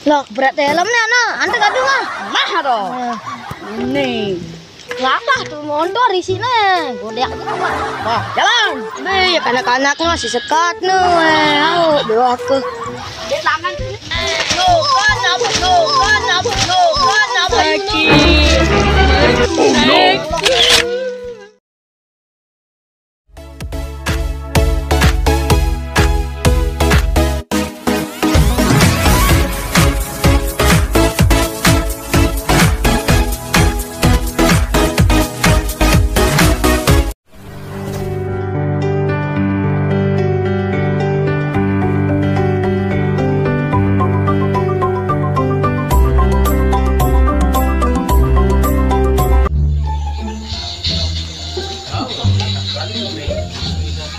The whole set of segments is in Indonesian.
Loh, berat helmnya nah, ante kadung mah. Mah dong. Ini. Kenapa tuh motor di sini? Godek mah. Wah, jalan. Nih, kanak-kanak masih sekat nih. Ayo, bawa ke. Di tangan. Lokan apa? Oh no.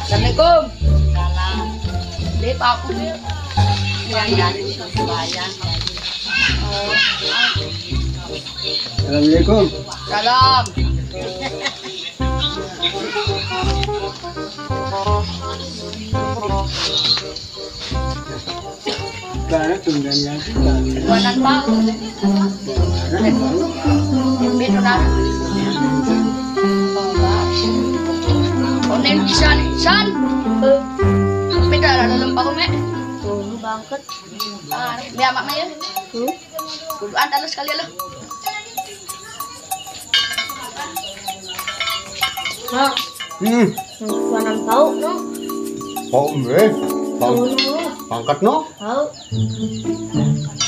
Assalamualaikum. Salam. Dia Pak aku dia. Yang dari Surabaya. Assalamualaikum. Salam. Karena tunggannya Buanan Pak. Bito na. Onen isan. Bito na dalam pa ko me. Tuh, bangket. Biar mak ya. Duluan taruh sekali lo. Nah, tuanan tahu no. Oh, mbe. Tahu no. Pangkat no. Tahu.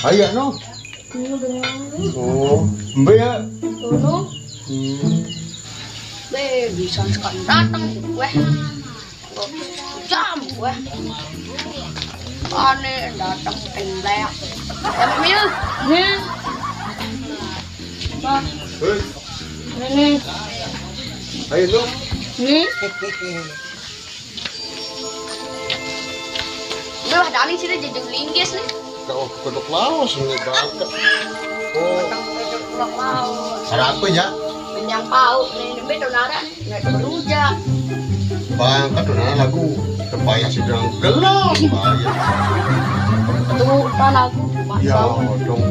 Ayak no. Oh, mbe ya. Tuh no. Be bisa sekali datang weh. Jam weh. Aneh datang tembak. Ya mak ya. Nih. Bah, Hei, ini. ayo no. Nih. Udah lah dari sini jajang linggis nih. Kau kodok laos ini bangkat. Oh, Pulang laut. harapan ya. Yang pau nih beto nara nih. Nggak berujak. Bangkat na lagu. Kebaya sedang gelap bahaya. Tuh tanahku. Ya, dong.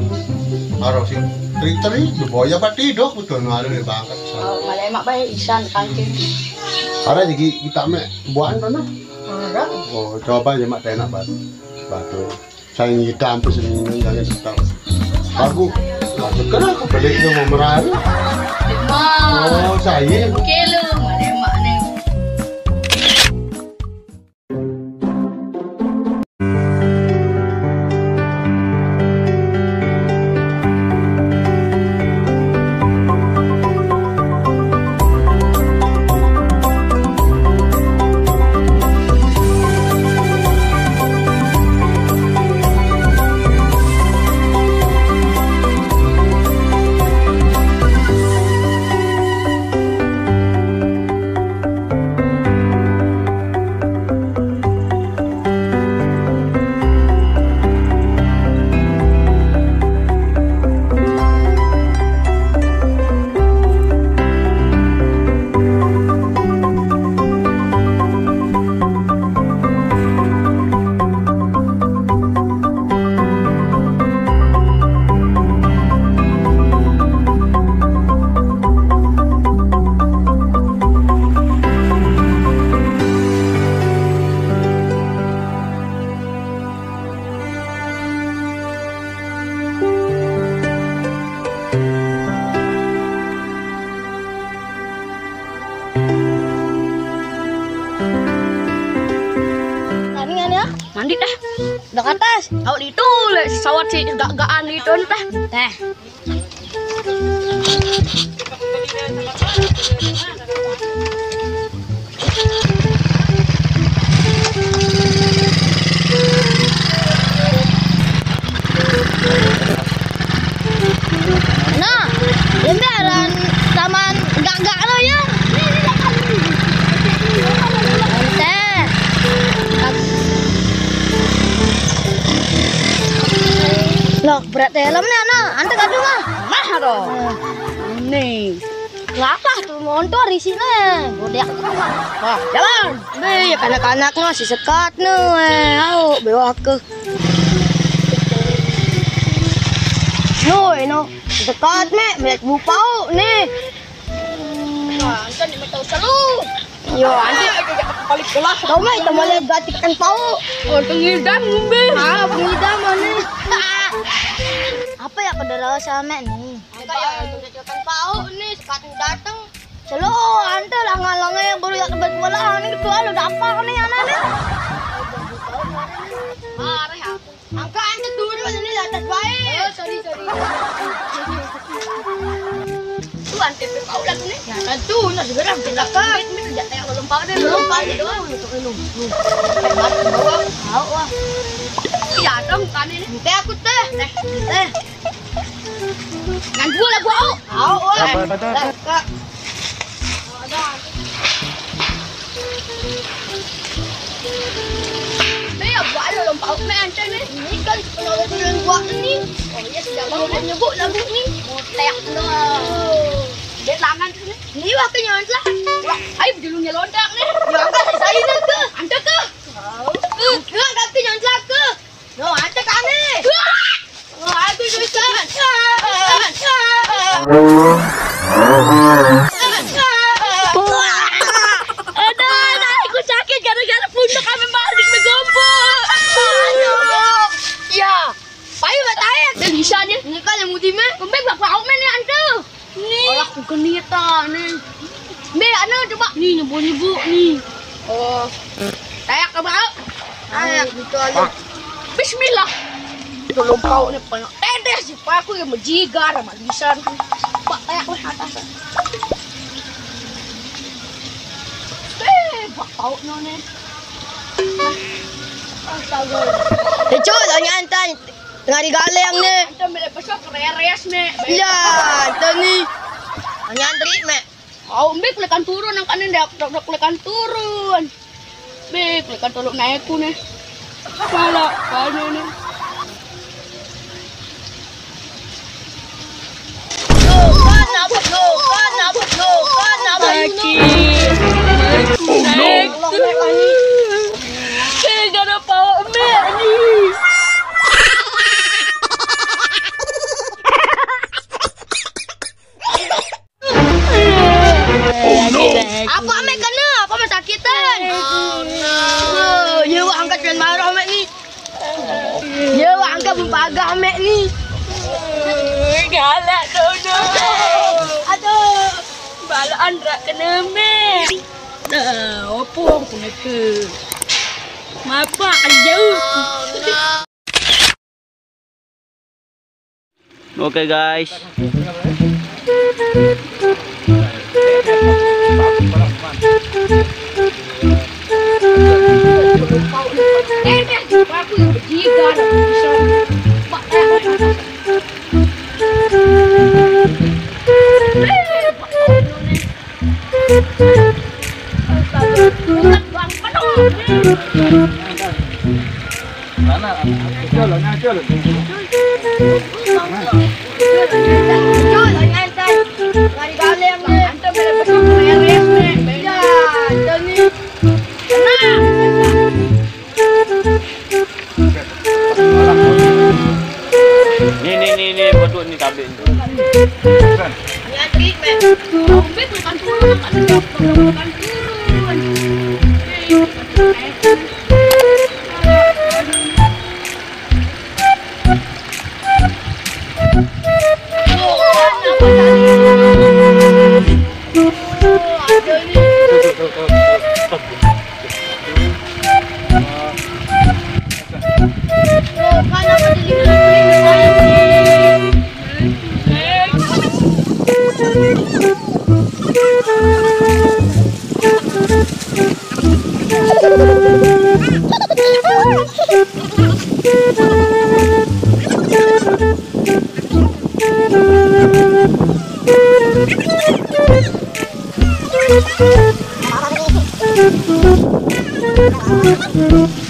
Harus sih. Teri-teri, boya pati dok betul ngalir di bangkat. Malay mak bay isan kancing. Ada jadi kita me buan mana? Harap. Oh, coba aja mak enak banget. Batu. Saya ngitam tuh sini jangan tetap. Aku, kenapa beli itu mau merah? Ma. Oh, saya. Kelo malay mak nih. Mandi dah. Udah ke atas. Awak ditulis sawat sih gak-gaan itu teh. Teh. Nah, lembaran taman gak-gak lo ya. Teh. Loh, berat helmnya nah, ante kadung mah. Mah dong. Nih. Kenapa tuh motor di sini? Godek mah. Wah, jalan. Nih, kanak-kanak masih sekat nih. Ayo, bawa ke. no. Dekat me, melihat bupau nih. Nah, kan di tahu selalu. Yo, anti Balik kelas. tahu me kita mau lihat gatikan pau. Oh, pengidam ngumbe. Ah, pengidam nih. Apa ya kedara sama nih? Angka ya gatikan pau nih sekat datang. Selo, ante langal-langal yang baru ya kebat bola nih ketua lu dapat nih anaknya. Marah aku. Angka ante turun ini atas baik. Oh, sorry. Tuan TP kau lah nih. Ya tentu, nah segera kita kan. Tidak kayak lompat deh, lompat doang. Hebat bawa. Tahu wah. Iya dong kan ini. Teh aku teh. Teh. Ngan gua lah gua. Tahu wah. Kak. Saya buat lo lompat main antai ni. Ini kan kalau turun buat ni. Oh ya sudah mau nyebut lagu ni. Motek lo. Dia tangan tu ni. Ni wah kenyon lah. Wah, ai berdulunya londak ni. Ya angkat saya nak ke. Anda ke? Ke angkat kenyon lah ke. No, ante kami. Oh, aku susah. Aku sakit gara-gara pundak kami balik menggompo. Ya. Pai bataya. Dan bisa ni. Ni kan yang mudi me. Kembali bapak awak ni anda. Ni. Orang aku kenita ni. Me, anda coba ni nyebu ni. Oh. Tayak ke bawah. Ayak gitu aja. Bismillah. Tolong kau ni banyak tetes si pak aku yang menjigar sama bisa. Pak tayak ke atas. Pak kau ni. Astaga. Tecu, tanya antan. Tengah digaleng ni. Anda melepaskan kereres ni. Ya, antan ni. Tanya antri me. Kau ambil kulikan turun ang kanin dah kulikan turun. Be kulikan tolok naik ku ni. Salah kanin ni. Gara bawa mek ni. Apa amek kena? Apa amek sakitan? Ya wah angkat dengan marah amek ni. Ya wah angkat pun pagah amek ni. Galak dono. Aduh. Bala andra kena mek. Dah, apa aku nak ke? Mapa jauh. Oke guys. Aku yang berjigar bisa. Pak Ini betul ni tablet tu. Thank you.